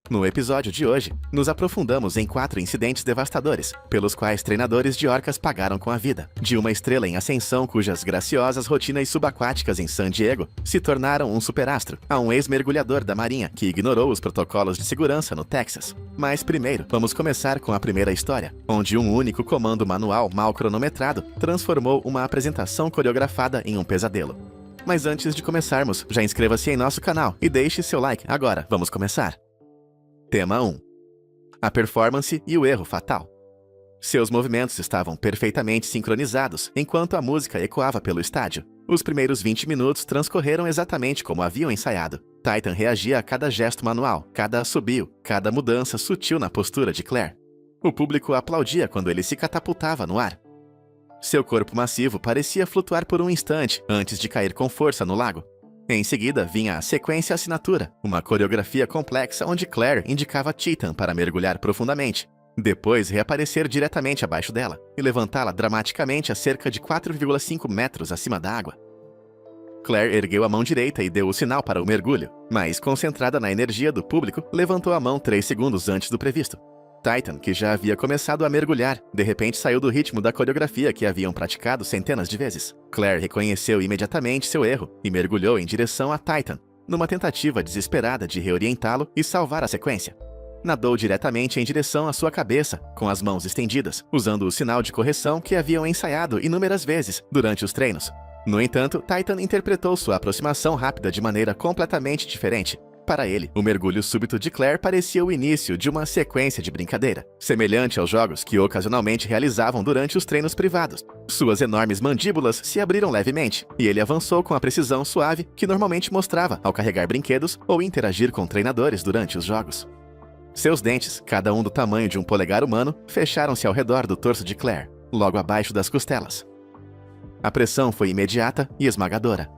No episódio de hoje, nos aprofundamos em 4 incidentes devastadores, pelos quais treinadores de orcas pagaram com a vida. De uma estrela em ascensão cujas graciosas rotinas subaquáticas em San Diego se tornaram um superastro, a um ex-mergulhador da marinha que ignorou os protocolos de segurança no Texas. Mas primeiro, vamos começar com a primeira história, onde um único comando manual mal cronometrado transformou uma apresentação coreografada em um pesadelo. Mas antes de começarmos, já inscreva-se em nosso canal e deixe seu like. Agora, vamos começar. Tema 1. A performance e o erro fatal. Seus movimentos estavam perfeitamente sincronizados enquanto a música ecoava pelo estádio. Os primeiros 20 minutos transcorreram exatamente como haviam ensaiado. Titan reagia a cada gesto manual, cada assobio, cada mudança sutil na postura de Claire. O público aplaudia quando ele se catapultava no ar. Seu corpo massivo parecia flutuar por um instante antes de cair com força no lago. Em seguida, vinha a sequência assinatura, uma coreografia complexa onde Claire indicava Titan para mergulhar profundamente, depois reaparecer diretamente abaixo dela e levantá-la dramaticamente a cerca de 4,5 metros acima da água. Claire ergueu a mão direita e deu o sinal para o mergulho, mas, concentrada na energia do público, levantou a mão 3 segundos antes do previsto. Titan, que já havia começado a mergulhar, de repente saiu do ritmo da coreografia que haviam praticado centenas de vezes. Claire reconheceu imediatamente seu erro e mergulhou em direção a Titan, numa tentativa desesperada de reorientá-lo e salvar a sequência. Nadou diretamente em direção à sua cabeça, com as mãos estendidas, usando o sinal de correção que haviam ensaiado inúmeras vezes durante os treinos. No entanto, Titan interpretou sua aproximação rápida de maneira completamente diferente. Para ele, o mergulho súbito de Claire parecia o início de uma sequência de brincadeira, semelhante aos jogos que ocasionalmente realizavam durante os treinos privados. Suas enormes mandíbulas se abriram levemente, e ele avançou com a precisão suave que normalmente mostrava ao carregar brinquedos ou interagir com treinadores durante os jogos. Seus dentes, cada um do tamanho de um polegar humano, fecharam-se ao redor do torso de Claire, logo abaixo das costelas. A pressão foi imediata e esmagadora.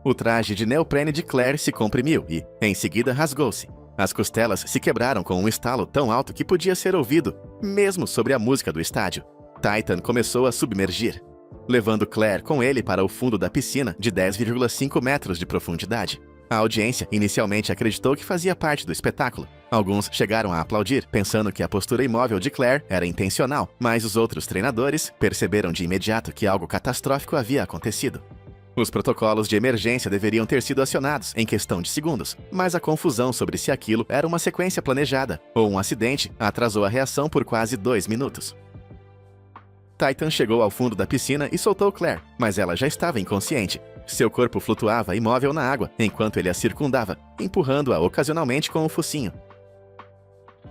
O traje de neoprene de Claire se comprimiu e, em seguida, rasgou-se. As costelas se quebraram com um estalo tão alto que podia ser ouvido, mesmo sobre a música do estádio. Titan começou a submergir, levando Claire com ele para o fundo da piscina de 10,5 metros de profundidade. A audiência inicialmente acreditou que fazia parte do espetáculo. Alguns chegaram a aplaudir, pensando que a postura imóvel de Claire era intencional, mas os outros treinadores perceberam de imediato que algo catastrófico havia acontecido. Os protocolos de emergência deveriam ter sido acionados em questão de segundos, mas a confusão sobre se aquilo era uma sequência planejada ou um acidente atrasou a reação por quase 2 minutos. Titan chegou ao fundo da piscina e soltou Claire, mas ela já estava inconsciente. Seu corpo flutuava imóvel na água, enquanto ele a circundava, empurrando-a ocasionalmente com o focinho.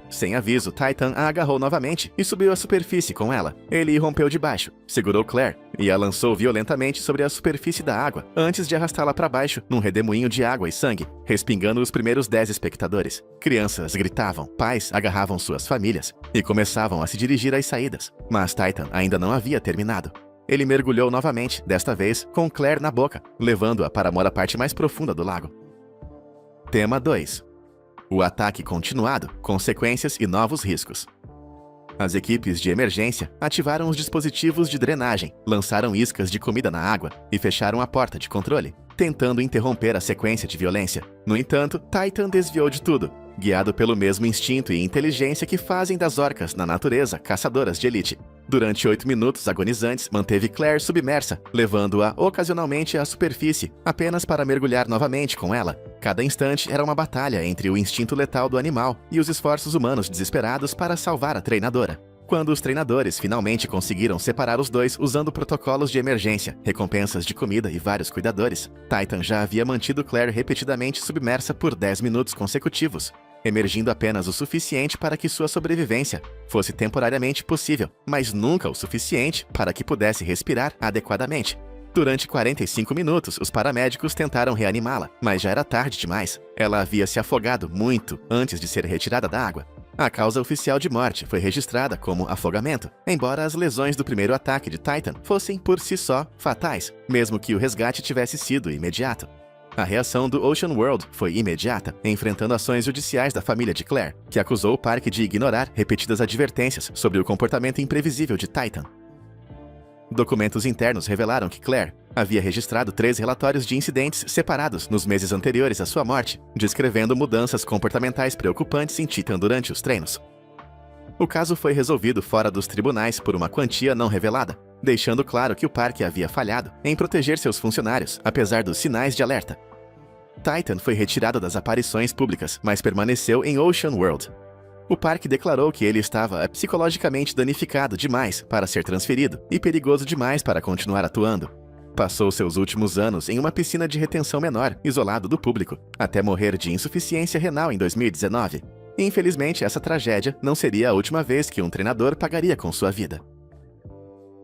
Sem aviso, Titan a agarrou novamente e subiu à superfície com ela. Ele rompeu de baixo, segurou Claire e a lançou violentamente sobre a superfície da água, antes de arrastá-la para baixo num redemoinho de água e sangue, respingando os primeiros 10 espectadores. Crianças gritavam, pais agarravam suas famílias e começavam a se dirigir às saídas. Mas Titan ainda não havia terminado. Ele mergulhou novamente, desta vez com Claire na boca, levando-a para a parte mais profunda do lago. Tema 2. O ataque continuado, consequências e novos riscos. As equipes de emergência ativaram os dispositivos de drenagem, lançaram iscas de comida na água e fecharam a porta de controle, tentando interromper a sequência de violência. No entanto, Titan desviou de tudo, guiado pelo mesmo instinto e inteligência que fazem das orcas na natureza caçadoras de elite. Durante 8 minutos agonizantes, manteve Claire submersa, levando-a ocasionalmente à superfície, apenas para mergulhar novamente com ela. Cada instante era uma batalha entre o instinto letal do animal e os esforços humanos desesperados para salvar a treinadora. Quando os treinadores finalmente conseguiram separar os dois usando protocolos de emergência, recompensas de comida e vários cuidadores, Titan já havia mantido Claire repetidamente submersa por 10 minutos consecutivos, emergindo apenas o suficiente para que sua sobrevivência fosse temporariamente possível, mas nunca o suficiente para que pudesse respirar adequadamente. Durante 45 minutos, os paramédicos tentaram reanimá-la, mas já era tarde demais. Ela havia se afogado muito antes de ser retirada da água. A causa oficial de morte foi registrada como afogamento, embora as lesões do primeiro ataque de Titan fossem por si só fatais, mesmo que o resgate tivesse sido imediato. A reação do Ocean World foi imediata, enfrentando ações judiciais da família de Claire, que acusou o parque de ignorar repetidas advertências sobre o comportamento imprevisível de Titan. Documentos internos revelaram que Claire havia registrado 3 relatórios de incidentes separados nos meses anteriores à sua morte, descrevendo mudanças comportamentais preocupantes em Titan durante os treinos. O caso foi resolvido fora dos tribunais por uma quantia não revelada, deixando claro que o parque havia falhado em proteger seus funcionários, apesar dos sinais de alerta. Titan foi retirado das aparições públicas, mas permaneceu em Ocean World. O parque declarou que ele estava psicologicamente danificado demais para ser transferido e perigoso demais para continuar atuando. Passou seus últimos anos em uma piscina de retenção menor, isolado do público, até morrer de insuficiência renal em 2019. Infelizmente, essa tragédia não seria a última vez que um treinador pagaria com sua vida.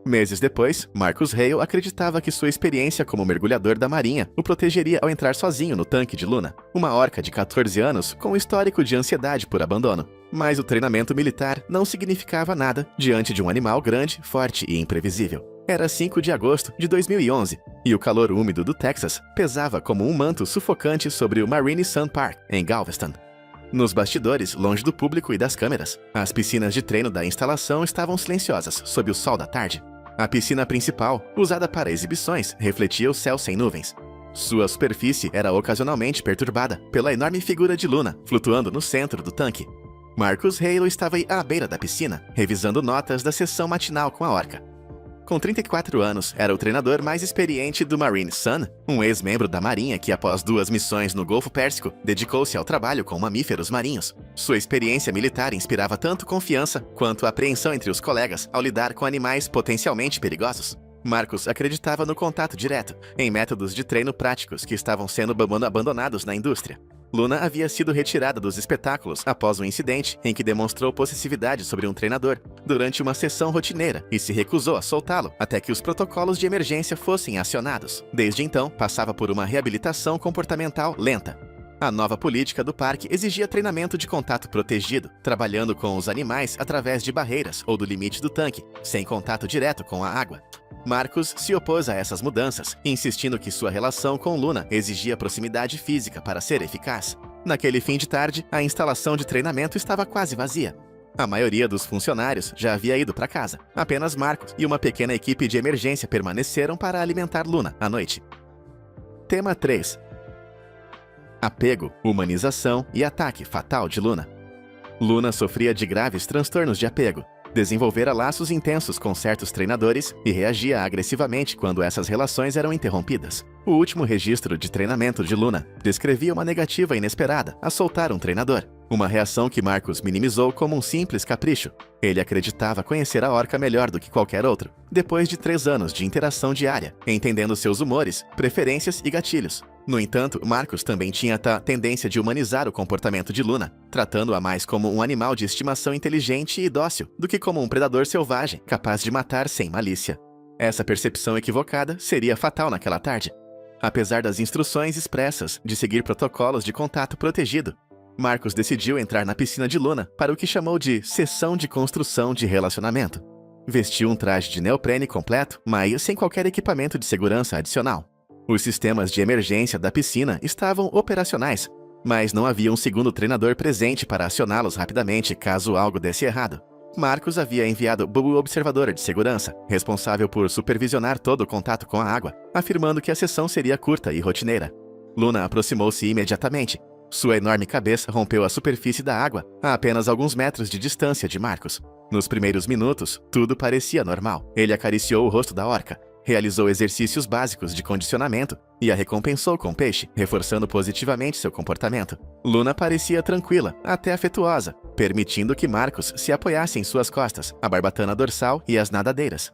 Meses depois, Marcus Hale acreditava que sua experiência como mergulhador da marinha o protegeria ao entrar sozinho no tanque de Luna, uma orca de 14 anos com histórico de ansiedade por abandono. Mas o treinamento militar não significava nada diante de um animal grande, forte e imprevisível. Era 5 de agosto de 2011, e o calor úmido do Texas pesava como um manto sufocante sobre o Marine Sun Park, em Galveston. Nos bastidores, longe do público e das câmeras, as piscinas de treino da instalação estavam silenciosas sob o sol da tarde. A piscina principal, usada para exibições, refletia o céu sem nuvens. Sua superfície era ocasionalmente perturbada pela enorme figura de Luna, flutuando no centro do tanque. Marcus Hale estava à beira da piscina, revisando notas da sessão matinal com a orca. Com 34 anos, era o treinador mais experiente do Marine Sun, um ex-membro da Marinha que, após 2 missões no Golfo Pérsico, dedicou-se ao trabalho com mamíferos marinhos. Sua experiência militar inspirava tanto confiança quanto apreensão entre os colegas ao lidar com animais potencialmente perigosos. Marcus acreditava no contato direto, em métodos de treino práticos que estavam sendo abandonados na indústria. Luna havia sido retirada dos espetáculos após um incidente em que demonstrou possessividade sobre um treinador durante uma sessão rotineira e se recusou a soltá-lo até que os protocolos de emergência fossem acionados. Desde então, passava por uma reabilitação comportamental lenta. A nova política do parque exigia treinamento de contato protegido, trabalhando com os animais através de barreiras ou do limite do tanque, sem contato direto com a água. Marcus se opôs a essas mudanças, insistindo que sua relação com Luna exigia proximidade física para ser eficaz. Naquele fim de tarde, a instalação de treinamento estava quase vazia. A maioria dos funcionários já havia ido para casa. Apenas Marcus e uma pequena equipe de emergência permaneceram para alimentar Luna à noite. Tema 3. Apego, humanização e ataque fatal de Luna. Luna sofria de graves transtornos de apego. Desenvolvera laços intensos com certos treinadores e reagia agressivamente quando essas relações eram interrompidas. O último registro de treinamento de Luna descrevia uma negativa inesperada a soltar um treinador, uma reação que Marcus minimizou como um simples capricho. Ele acreditava conhecer a orca melhor do que qualquer outro, depois de 3 anos de interação diária, entendendo seus humores, preferências e gatilhos. No entanto, Marcus também tinha a tendência de humanizar o comportamento de Luna, tratando-a mais como um animal de estimação inteligente e dócil do que como um predador selvagem, capaz de matar sem malícia. Essa percepção equivocada seria fatal naquela tarde. Apesar das instruções expressas de seguir protocolos de contato protegido, Marcus decidiu entrar na piscina de Luna para o que chamou de sessão de construção de relacionamento. Vestiu um traje de neoprene completo, mas sem qualquer equipamento de segurança adicional. Os sistemas de emergência da piscina estavam operacionais, mas não havia um segundo treinador presente para acioná-los rapidamente caso algo desse errado. Marcus havia enviado Boo Observador de segurança, responsável por supervisionar todo o contato com a água, afirmando que a sessão seria curta e rotineira. Luna aproximou-se imediatamente. Sua enorme cabeça rompeu a superfície da água a apenas alguns metros de distância de Marcus. Nos primeiros minutos, tudo parecia normal. Ele acariciou o rosto da orca, realizou exercícios básicos de condicionamento e a recompensou com peixe, reforçando positivamente seu comportamento. Luna parecia tranquila, até afetuosa, permitindo que Marcus se apoiasse em suas costas, a barbatana dorsal e as nadadeiras.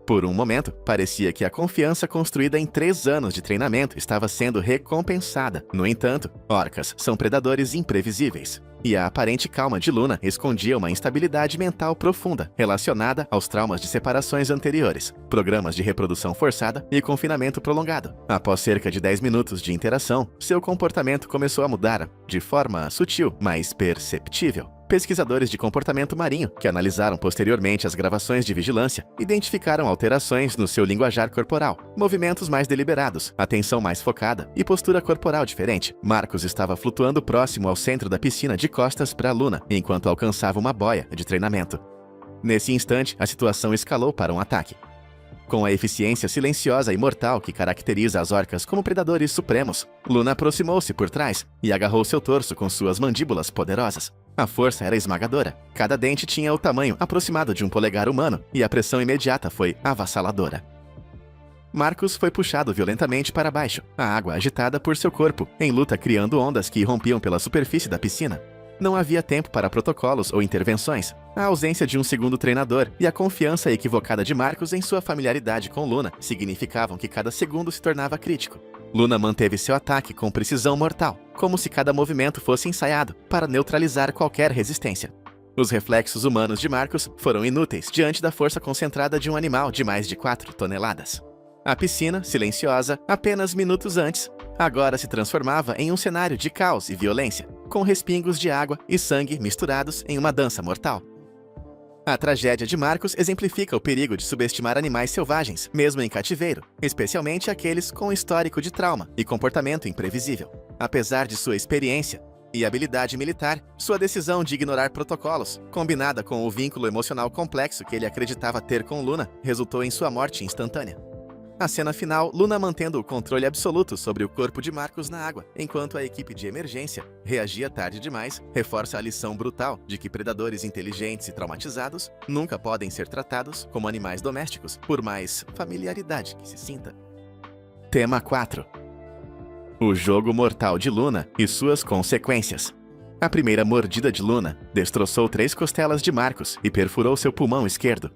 Por um momento, parecia que a confiança construída em 3 anos de treinamento estava sendo recompensada. No entanto, orcas são predadores imprevisíveis. E a aparente calma de Luna escondia uma instabilidade mental profunda relacionada aos traumas de separações anteriores, programas de reprodução forçada e confinamento prolongado. Após cerca de 10 minutos de interação, seu comportamento começou a mudar, de forma sutil, mas perceptível. Pesquisadores de comportamento marinho, que analisaram posteriormente as gravações de vigilância, identificaram alterações no seu linguajar corporal, movimentos mais deliberados, atenção mais focada e postura corporal diferente. Marcus estava flutuando próximo ao centro da piscina de costas para Luna, enquanto alcançava uma boia de treinamento. Nesse instante, a situação escalou para um ataque. Com a eficiência silenciosa e mortal que caracteriza as orcas como predadores supremos, Luna aproximou-se por trás e agarrou seu torso com suas mandíbulas poderosas. A força era esmagadora. Cada dente tinha o tamanho aproximado de um polegar humano e a pressão imediata foi avassaladora. Marcus foi puxado violentamente para baixo, a água agitada por seu corpo, em luta criando ondas que irrompiam pela superfície da piscina. Não havia tempo para protocolos ou intervenções. A ausência de um segundo treinador e a confiança equivocada de Marcus em sua familiaridade com Luna significavam que cada segundo se tornava crítico. Luna manteve seu ataque com precisão mortal, como se cada movimento fosse ensaiado para neutralizar qualquer resistência. Os reflexos humanos de Marcus foram inúteis diante da força concentrada de um animal de mais de 4 toneladas. A piscina, silenciosa, apenas minutos antes, agora se transformava em um cenário de caos e violência, com respingos de água e sangue misturados em uma dança mortal. A tragédia de Marcus exemplifica o perigo de subestimar animais selvagens, mesmo em cativeiro, especialmente aqueles com histórico de trauma e comportamento imprevisível. Apesar de sua experiência e habilidade militar, sua decisão de ignorar protocolos, combinada com o vínculo emocional complexo que ele acreditava ter com Luna, resultou em sua morte instantânea. A cena final, Luna mantendo o controle absoluto sobre o corpo de Marcus na água, enquanto a equipe de emergência reagia tarde demais, reforça a lição brutal de que predadores inteligentes e traumatizados nunca podem ser tratados como animais domésticos, por mais familiaridade que se sinta. Tema 4. O jogo mortal de Luna e suas consequências. A primeira mordida de Luna destroçou 3 costelas de Marcus e perfurou seu pulmão esquerdo.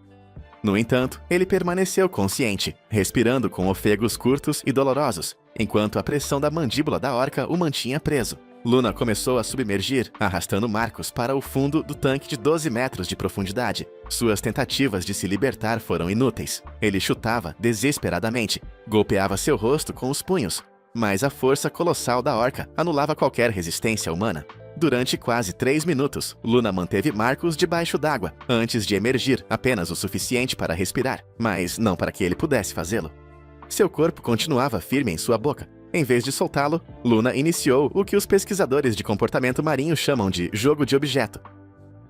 No entanto, ele permaneceu consciente, respirando com ofegos curtos e dolorosos, enquanto a pressão da mandíbula da orca o mantinha preso. Luna começou a submergir, arrastando Marcus para o fundo do tanque de 12 metros de profundidade. Suas tentativas de se libertar foram inúteis. Ele chutava desesperadamente, golpeava seu rosto com os punhos, mas a força colossal da orca anulava qualquer resistência humana. Durante quase 3 minutos, Luna manteve Marcus debaixo d'água, antes de emergir apenas o suficiente para respirar, mas não para que ele pudesse fazê-lo. Seu corpo continuava firme em sua boca. Em vez de soltá-lo, Luna iniciou o que os pesquisadores de comportamento marinho chamam de jogo de objeto.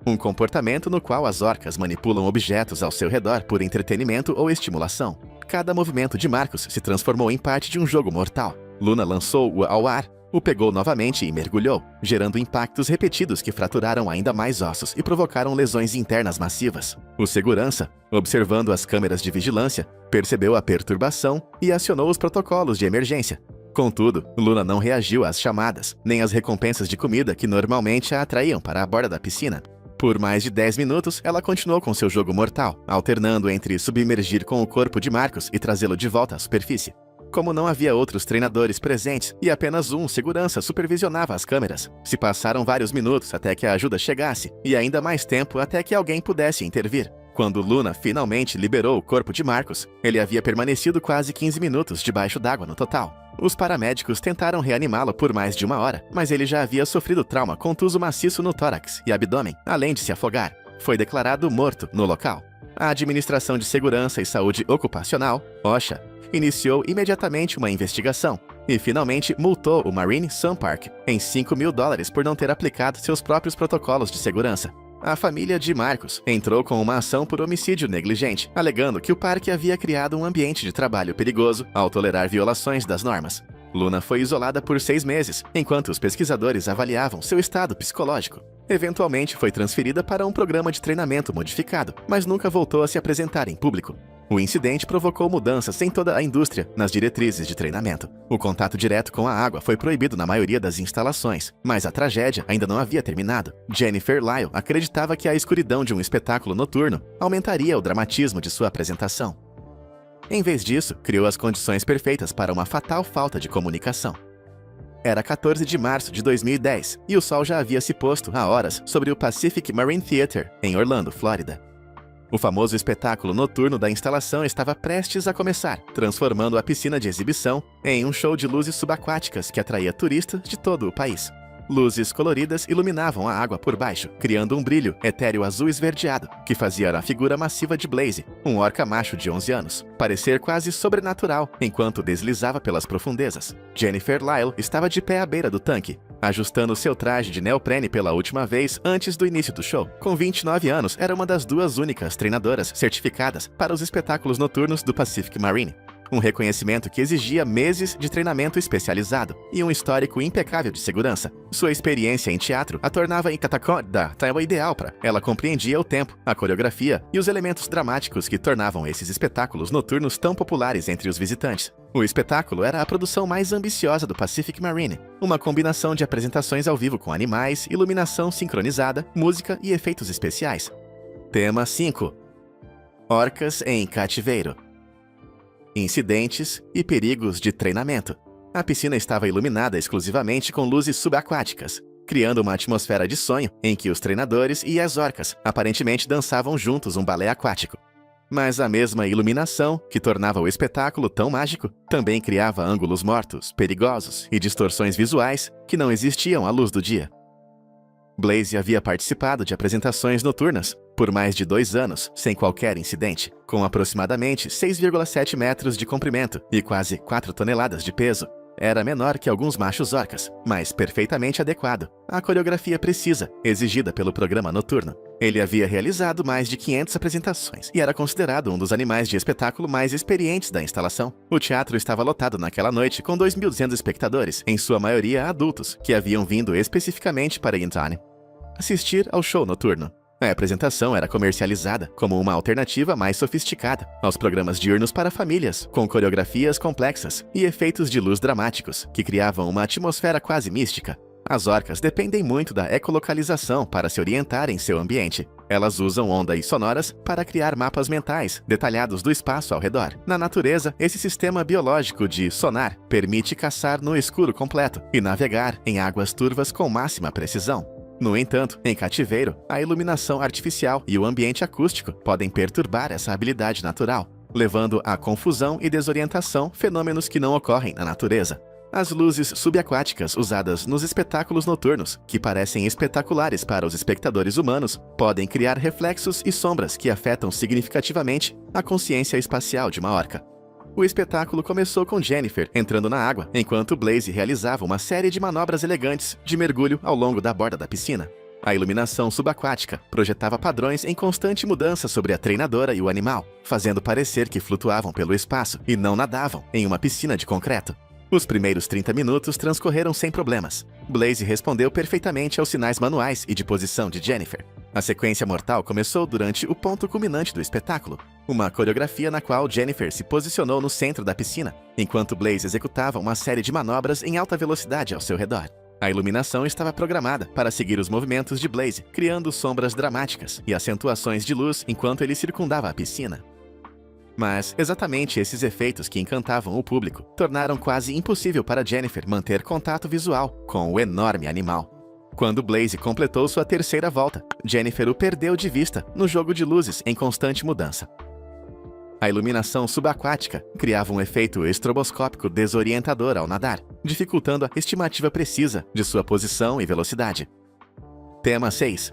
Um comportamento no qual as orcas manipulam objetos ao seu redor por entretenimento ou estimulação. Cada movimento de Marcus se transformou em parte de um jogo mortal. Luna lançou-o ao ar, o pegou novamente e mergulhou, gerando impactos repetidos que fraturaram ainda mais ossos e provocaram lesões internas massivas. O segurança, observando as câmeras de vigilância, percebeu a perturbação e acionou os protocolos de emergência. Contudo, Luna não reagiu às chamadas, nem às recompensas de comida que normalmente a atraíam para a borda da piscina. Por mais de 10 minutos, ela continuou com seu jogo mortal, alternando entre submergir com o corpo de Marcus e trazê-lo de volta à superfície. Como não havia outros treinadores presentes e apenas um segurança supervisionava as câmeras, se passaram vários minutos até que a ajuda chegasse e ainda mais tempo até que alguém pudesse intervir. Quando Luna finalmente liberou o corpo de Marcus, ele havia permanecido quase 15 minutos debaixo d'água no total. Os paramédicos tentaram reanimá-lo por mais de 1 hora, mas ele já havia sofrido trauma contuso maciço no tórax e abdômen, além de se afogar. Foi declarado morto no local. A Administração de Segurança e Saúde Ocupacional, OSHA, iniciou imediatamente uma investigação e finalmente multou o Marine Sun Park em $5.000 por não ter aplicado seus próprios protocolos de segurança. A família de Marcus entrou com uma ação por homicídio negligente, alegando que o parque havia criado um ambiente de trabalho perigoso ao tolerar violações das normas. Luna foi isolada por 6 meses, enquanto os pesquisadores avaliavam seu estado psicológico. Eventualmente foi transferida para um programa de treinamento modificado, mas nunca voltou a se apresentar em público. O incidente provocou mudanças em toda a indústria nas diretrizes de treinamento. O contato direto com a água foi proibido na maioria das instalações, mas a tragédia ainda não havia terminado. Jennifer Lyle acreditava que a escuridão de um espetáculo noturno aumentaria o dramatismo de sua apresentação. Em vez disso, criou as condições perfeitas para uma fatal falta de comunicação. Era 14 de março de 2010 e o sol já havia se posto há horas sobre o Pacific Marine Theater, em Orlando, Flórida. O famoso espetáculo noturno da instalação estava prestes a começar, transformando a piscina de exibição em um show de luzes subaquáticas que atraía turistas de todo o país. Luzes coloridas iluminavam a água por baixo, criando um brilho etéreo azul esverdeado, que fazia a figura massiva de Blaze, um orca macho de 11 anos, parecer quase sobrenatural enquanto deslizava pelas profundezas. Jennifer Lyle estava de pé à beira do tanque, ajustando seu traje de neoprene pela última vez antes do início do show. Com 29 anos, era uma das duas únicas treinadoras certificadas para os espetáculos noturnos do Pacific Marine. Um reconhecimento que exigia meses de treinamento especializado e um histórico impecável de segurança. Sua experiência em teatro a tornava da ideal para ela. Compreendia o tempo, a coreografia e os elementos dramáticos que tornavam esses espetáculos noturnos tão populares entre os visitantes. O espetáculo era a produção mais ambiciosa do Pacific Marine, uma combinação de apresentações ao vivo com animais, iluminação sincronizada, música e efeitos especiais. Tema 5: Orcas em cativeiro. Incidentes e perigos de treinamento. A piscina estava iluminada exclusivamente com luzes subaquáticas, criando uma atmosfera de sonho em que os treinadores e as orcas aparentemente dançavam juntos um balé aquático. Mas a mesma iluminação, que tornava o espetáculo tão mágico, também criava ângulos mortos, perigosos e distorções visuais que não existiam à luz do dia. Blaze havia participado de apresentações noturnas por mais de 2 anos, sem qualquer incidente, com aproximadamente 6,7 metros de comprimento e quase 4 toneladas de peso. Era menor que alguns machos orcas, mas perfeitamente adequado à coreografia precisa exigida pelo programa noturno. Ele havia realizado mais de 500 apresentações e era considerado um dos animais de espetáculo mais experientes da instalação. O teatro estava lotado naquela noite com 2.200 espectadores, em sua maioria adultos, que haviam vindo especificamente para Yintone assistir ao show noturno. A apresentação era comercializada como uma alternativa mais sofisticada aos programas diurnos para famílias, com coreografias complexas e efeitos de luz dramáticos, que criavam uma atmosfera quase mística. As orcas dependem muito da ecolocalização para se orientar em seu ambiente. Elas usam ondas sonoras para criar mapas mentais detalhados do espaço ao redor. Na natureza, esse sistema biológico de sonar permite caçar no escuro completo e navegar em águas turvas com máxima precisão. No entanto, em cativeiro, a iluminação artificial e o ambiente acústico podem perturbar essa habilidade natural, levando à confusão e desorientação, fenômenos que não ocorrem na natureza. As luzes subaquáticas usadas nos espetáculos noturnos, que parecem espetaculares para os espectadores humanos, podem criar reflexos e sombras que afetam significativamente a consciência espacial de uma orca. O espetáculo começou com Jennifer entrando na água, enquanto Blaze realizava uma série de manobras elegantes de mergulho ao longo da borda da piscina. A iluminação subaquática projetava padrões em constante mudança sobre a treinadora e o animal, fazendo parecer que flutuavam pelo espaço e não nadavam em uma piscina de concreto. Os primeiros 30 minutos transcorreram sem problemas. Blaze respondeu perfeitamente aos sinais manuais e de posição de Jennifer. A sequência mortal começou durante o ponto culminante do espetáculo, uma coreografia na qual Jennifer se posicionou no centro da piscina, enquanto Blaze executava uma série de manobras em alta velocidade ao seu redor. A iluminação estava programada para seguir os movimentos de Blaze, criando sombras dramáticas e acentuações de luz enquanto ele circundava a piscina. Mas exatamente esses efeitos que encantavam o público tornaram quase impossível para Jennifer manter contato visual com o enorme animal. Quando Blaze completou sua terceira volta, Jennifer o perdeu de vista no jogo de luzes em constante mudança. A iluminação subaquática criava um efeito estroboscópico desorientador ao nadar, dificultando a estimativa precisa de sua posição e velocidade. Tema 6: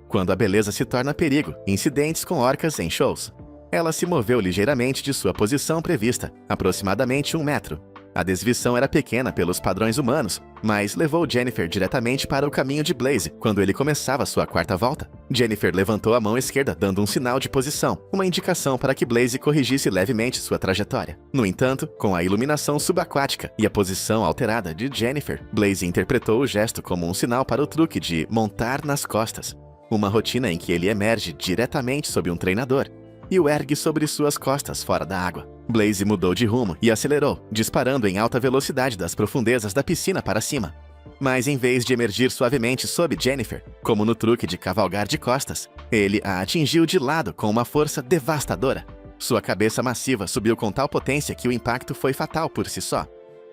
Quando a beleza se torna perigo, incidentes com orcas em shows. Ela se moveu ligeiramente de sua posição prevista, aproximadamente 1 metro. A desviação era pequena pelos padrões humanos, mas levou Jennifer diretamente para o caminho de Blaze quando ele começava sua quarta volta. Jennifer levantou a mão esquerda dando um sinal de posição, uma indicação para que Blaze corrigisse levemente sua trajetória. No entanto, com a iluminação subaquática e a posição alterada de Jennifer, Blaze interpretou o gesto como um sinal para o truque de montar nas costas, uma rotina em que ele emerge diretamente sob um treinador e o ergue sobre suas costas fora da água. Blaze mudou de rumo e acelerou, disparando em alta velocidade das profundezas da piscina para cima. Mas em vez de emergir suavemente sob Jennifer, como no truque de cavalgar de costas, ele a atingiu de lado com uma força devastadora. Sua cabeça massiva subiu com tal potência que o impacto foi fatal por si só.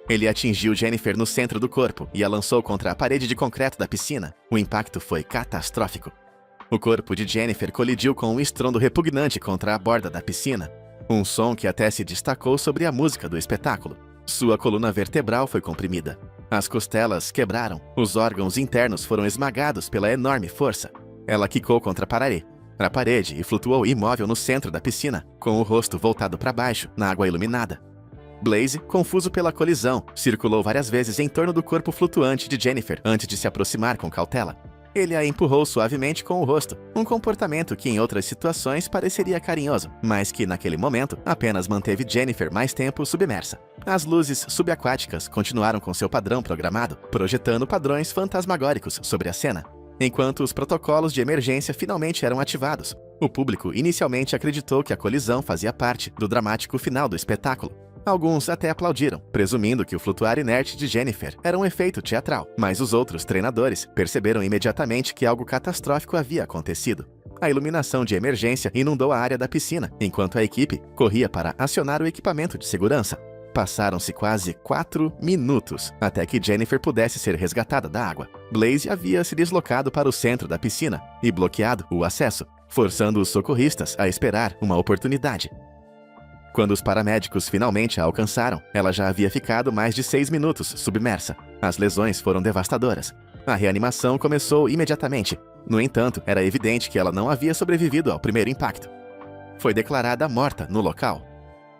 Ele atingiu Jennifer no centro do corpo e a lançou contra a parede de concreto da piscina. O impacto foi catastrófico. O corpo de Jennifer colidiu com um estrondo repugnante contra a borda da piscina, um som que até se destacou sobre a música do espetáculo. Sua coluna vertebral foi comprimida. As costelas quebraram, os órgãos internos foram esmagados pela enorme força. Ela quicou contra a parede e flutuou imóvel no centro da piscina, com o rosto voltado para baixo, na água iluminada. Blaze, confuso pela colisão, circulou várias vezes em torno do corpo flutuante de Jennifer antes de se aproximar com cautela. Ele a empurrou suavemente com o rosto, um comportamento que em outras situações pareceria carinhoso, mas que naquele momento apenas manteve Jennifer mais tempo submersa. As luzes subaquáticas continuaram com seu padrão programado, projetando padrões fantasmagóricos sobre a cena. Enquanto os protocolos de emergência finalmente eram ativados, o público inicialmente acreditou que a colisão fazia parte do dramático final do espetáculo. Alguns até aplaudiram, presumindo que o flutuar inerte de Jennifer era um efeito teatral, mas os outros treinadores perceberam imediatamente que algo catastrófico havia acontecido. A iluminação de emergência inundou a área da piscina, enquanto a equipe corria para acionar o equipamento de segurança. Passaram-se quase 4 minutos até que Jennifer pudesse ser resgatada da água. Blaze havia se deslocado para o centro da piscina e bloqueado o acesso, forçando os socorristas a esperar uma oportunidade. Quando os paramédicos finalmente a alcançaram, ela já havia ficado mais de 6 minutos submersa. As lesões foram devastadoras. A reanimação começou imediatamente. No entanto, era evidente que ela não havia sobrevivido ao primeiro impacto. Foi declarada morta no local.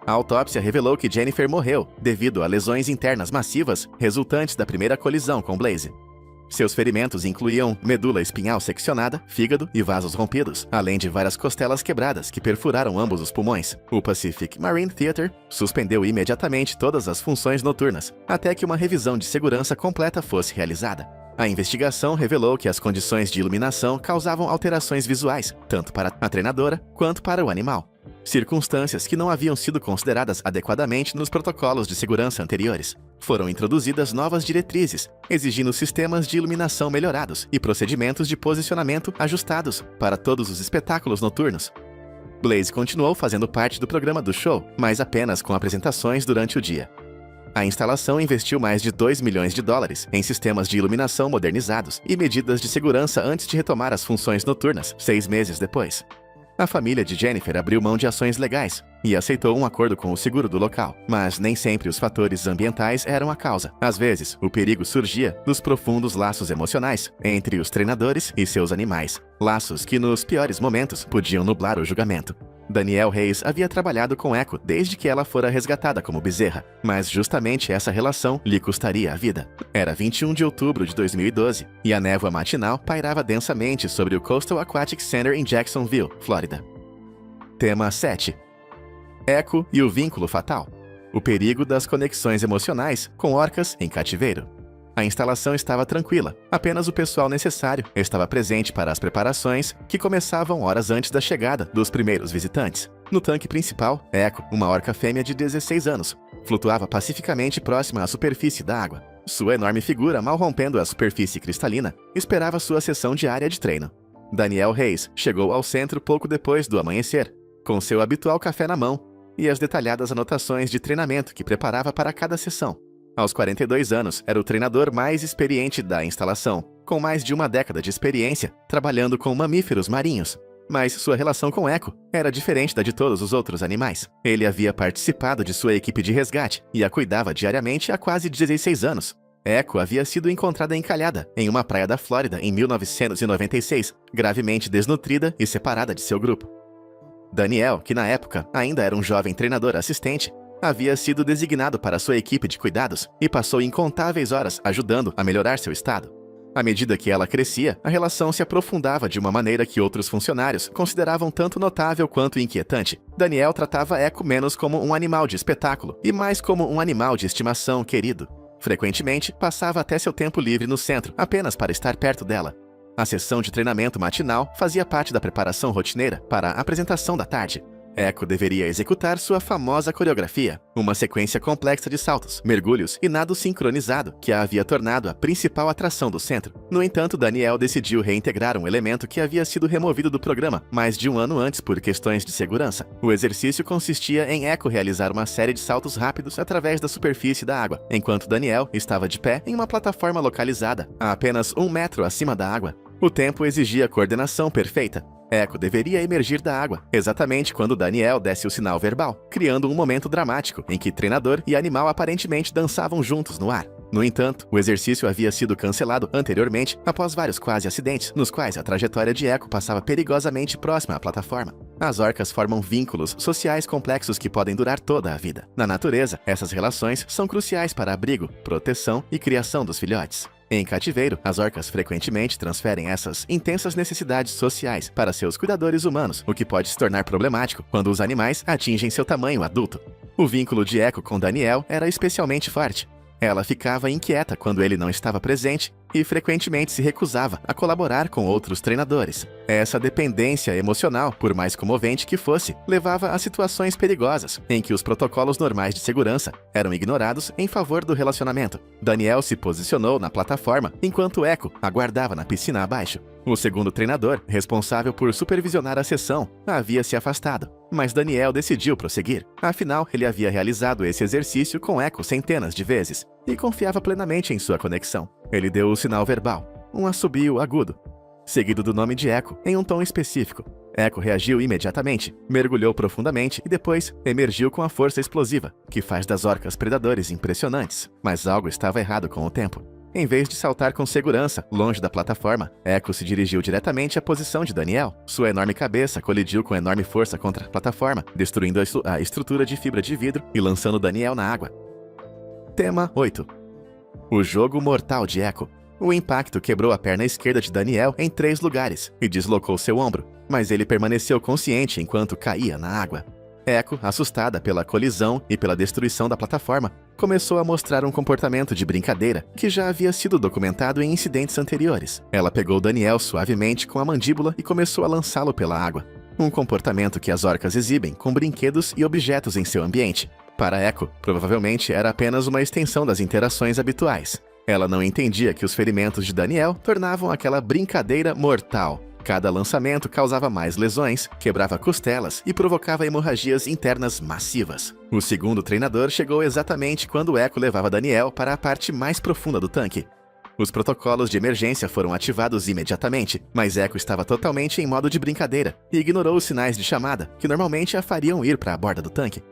A autópsia revelou que Jennifer morreu devido a lesões internas massivas resultantes da primeira colisão com Blaze. Seus ferimentos incluíam medula espinhal seccionada, fígado e vasos rompidos, além de várias costelas quebradas que perfuraram ambos os pulmões. O Pacific Marine Theater suspendeu imediatamente todas as funções noturnas, até que uma revisão de segurança completa fosse realizada. A investigação revelou que as condições de iluminação causavam alterações visuais, tanto para a treinadora quanto para o animal. Circunstâncias que não haviam sido consideradas adequadamente nos protocolos de segurança anteriores. Foram introduzidas novas diretrizes, exigindo sistemas de iluminação melhorados e procedimentos de posicionamento ajustados para todos os espetáculos noturnos. Blaze continuou fazendo parte do programa do show, mas apenas com apresentações durante o dia. A instalação investiu mais de 2 milhões de dólares em sistemas de iluminação modernizados e medidas de segurança antes de retomar as funções noturnas, 6 meses depois. A família de Jennifer abriu mão de ações legais e aceitou um acordo com o seguro do local, mas nem sempre os fatores ambientais eram a causa. Às vezes, o perigo surgia dos profundos laços emocionais entre os treinadores e seus animais, laços que nos piores momentos podiam nublar o julgamento. Danielle Hayes havia trabalhado com Echo desde que ela fora resgatada como bezerra, mas justamente essa relação lhe custaria a vida. Era 21 de outubro de 2012 e a névoa matinal pairava densamente sobre o Coastal Aquatic Center em Jacksonville, Flórida. Tema 7. Echo e o vínculo fatal. O perigo das conexões emocionais com orcas em cativeiro. A instalação estava tranquila, apenas o pessoal necessário estava presente para as preparações, que começavam horas antes da chegada dos primeiros visitantes. No tanque principal, Echo, uma orca fêmea de 16 anos, flutuava pacificamente próxima à superfície da água. Sua enorme figura, mal rompendo a superfície cristalina, esperava sua sessão diária de treino. Danielle Hayes chegou ao centro pouco depois do amanhecer, com seu habitual café na mão e as detalhadas anotações de treinamento que preparava para cada sessão. Aos 42 anos, era o treinador mais experiente da instalação, com mais de uma década de experiência trabalhando com mamíferos marinhos. Mas sua relação com Echo era diferente da de todos os outros animais. Ele havia participado de sua equipe de resgate e a cuidava diariamente há quase 16 anos. Echo havia sido encontrada encalhada em uma praia da Flórida em 1996, gravemente desnutrida e separada de seu grupo. Daniel, que na época ainda era um jovem treinador assistente, havia sido designado para sua equipe de cuidados e passou incontáveis horas ajudando a melhorar seu estado. À medida que ela crescia, a relação se aprofundava de uma maneira que outros funcionários consideravam tanto notável quanto inquietante. Daniel tratava Echo menos como um animal de espetáculo e mais como um animal de estimação querido. Frequentemente, passava até seu tempo livre no centro, apenas para estar perto dela. A sessão de treinamento matinal fazia parte da preparação rotineira para a apresentação da tarde. Echo deveria executar sua famosa coreografia, uma sequência complexa de saltos, mergulhos e nado sincronizado que a havia tornado a principal atração do centro. No entanto, Daniel decidiu reintegrar um elemento que havia sido removido do programa mais de um ano antes por questões de segurança. O exercício consistia em Echo realizar uma série de saltos rápidos através da superfície da água, enquanto Daniel estava de pé em uma plataforma localizada a apenas 1 metro acima da água. O tempo exigia coordenação perfeita. Echo deveria emergir da água, exatamente quando Daniel desse o sinal verbal, criando um momento dramático em que treinador e animal aparentemente dançavam juntos no ar. No entanto, o exercício havia sido cancelado anteriormente após vários quase acidentes, nos quais a trajetória de Echo passava perigosamente próxima à plataforma. As orcas formam vínculos sociais complexos que podem durar toda a vida. Na natureza, essas relações são cruciais para abrigo, proteção e criação dos filhotes. Em cativeiro, as orcas frequentemente transferem essas intensas necessidades sociais para seus cuidadores humanos, o que pode se tornar problemático quando os animais atingem seu tamanho adulto. O vínculo de Echo com Daniel era especialmente forte. Ela ficava inquieta quando ele não estava presente e frequentemente se recusava a colaborar com outros treinadores. Essa dependência emocional, por mais comovente que fosse, levava a situações perigosas, em que os protocolos normais de segurança eram ignorados em favor do relacionamento. Daniel se posicionou na plataforma, enquanto Echo aguardava na piscina abaixo. O segundo treinador, responsável por supervisionar a sessão, havia se afastado, mas Daniel decidiu prosseguir. Afinal, ele havia realizado esse exercício com Echo centenas de vezes e confiava plenamente em sua conexão. Ele deu o sinal verbal, um assobio agudo, seguido do nome de Echo em um tom específico. Echo reagiu imediatamente, mergulhou profundamente e depois emergiu com a força explosiva, que faz das orcas predadores impressionantes. Mas algo estava errado com o tempo. Em vez de saltar com segurança, longe da plataforma, Echo se dirigiu diretamente à posição de Daniel. Sua enorme cabeça colidiu com enorme força contra a plataforma, destruindo a estrutura de fibra de vidro e lançando Daniel na água. Tema 8. O jogo mortal de Echo. O impacto quebrou a perna esquerda de Daniel em 3 lugares e deslocou seu ombro, mas ele permaneceu consciente enquanto caía na água. Echo, assustada pela colisão e pela destruição da plataforma, começou a mostrar um comportamento de brincadeira que já havia sido documentado em incidentes anteriores. Ela pegou Daniel suavemente com a mandíbula e começou a lançá-lo pela água. Um comportamento que as orcas exibem com brinquedos e objetos em seu ambiente. Para Echo, provavelmente era apenas uma extensão das interações habituais. Ela não entendia que os ferimentos de Daniel tornavam aquela brincadeira mortal. Cada lançamento causava mais lesões, quebrava costelas e provocava hemorragias internas massivas. O segundo treinador chegou exatamente quando Echo levava Daniel para a parte mais profunda do tanque. Os protocolos de emergência foram ativados imediatamente, mas Echo estava totalmente em modo de brincadeira e ignorou os sinais de chamada, que normalmente a fariam ir para a borda do tanque.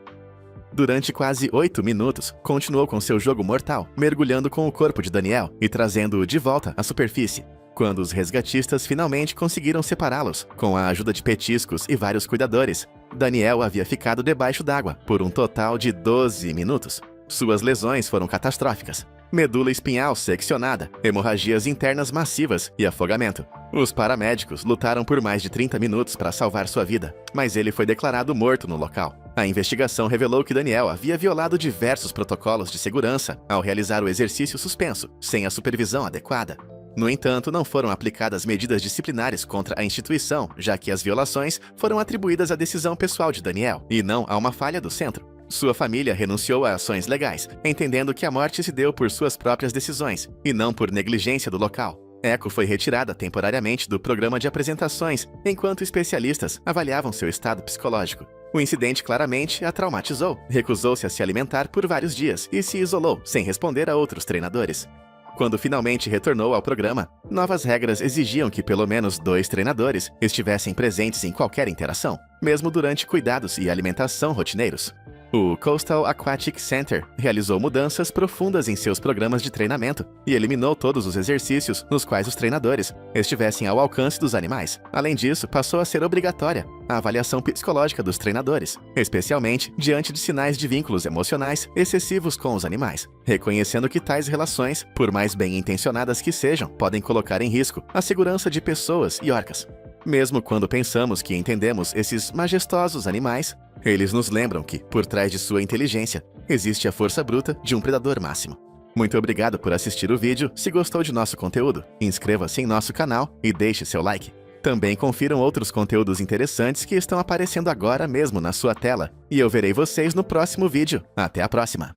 Durante quase 8 minutos, continuou com seu jogo mortal, mergulhando com o corpo de Daniel e trazendo-o de volta à superfície. Quando os resgatistas finalmente conseguiram separá-los, com a ajuda de petiscos e vários cuidadores, Daniel havia ficado debaixo d'água por um total de 12 minutos. Suas lesões foram catastróficas. Medula espinhal seccionada, hemorragias internas massivas e afogamento. Os paramédicos lutaram por mais de 30 minutos para salvar sua vida, mas ele foi declarado morto no local. A investigação revelou que Daniel havia violado diversos protocolos de segurança ao realizar o exercício suspenso, sem a supervisão adequada. No entanto, não foram aplicadas medidas disciplinares contra a instituição, já que as violações foram atribuídas à decisão pessoal de Daniel, e não a uma falha do centro. Sua família renunciou a ações legais, entendendo que a morte se deu por suas próprias decisões, e não por negligência do local. Echo foi retirada temporariamente do programa de apresentações, enquanto especialistas avaliavam seu estado psicológico. O incidente claramente a traumatizou, recusou-se a se alimentar por vários dias e se isolou, sem responder a outros treinadores. Quando finalmente retornou ao programa, novas regras exigiam que pelo menos 2 treinadores estivessem presentes em qualquer interação, mesmo durante cuidados e alimentação rotineiros. O Coastal Aquatic Center realizou mudanças profundas em seus programas de treinamento e eliminou todos os exercícios nos quais os treinadores estivessem ao alcance dos animais. Além disso, passou a ser obrigatória a avaliação psicológica dos treinadores, especialmente diante de sinais de vínculos emocionais excessivos com os animais, reconhecendo que tais relações, por mais bem-intencionadas que sejam, podem colocar em risco a segurança de pessoas e orcas. Mesmo quando pensamos que entendemos esses majestosos animais, eles nos lembram que, por trás de sua inteligência, existe a força bruta de um predador máximo. Muito obrigado por assistir o vídeo. Se gostou de nosso conteúdo, inscreva-se em nosso canal e deixe seu like. Também confiram outros conteúdos interessantes que estão aparecendo agora mesmo na sua tela. E eu verei vocês no próximo vídeo. Até a próxima!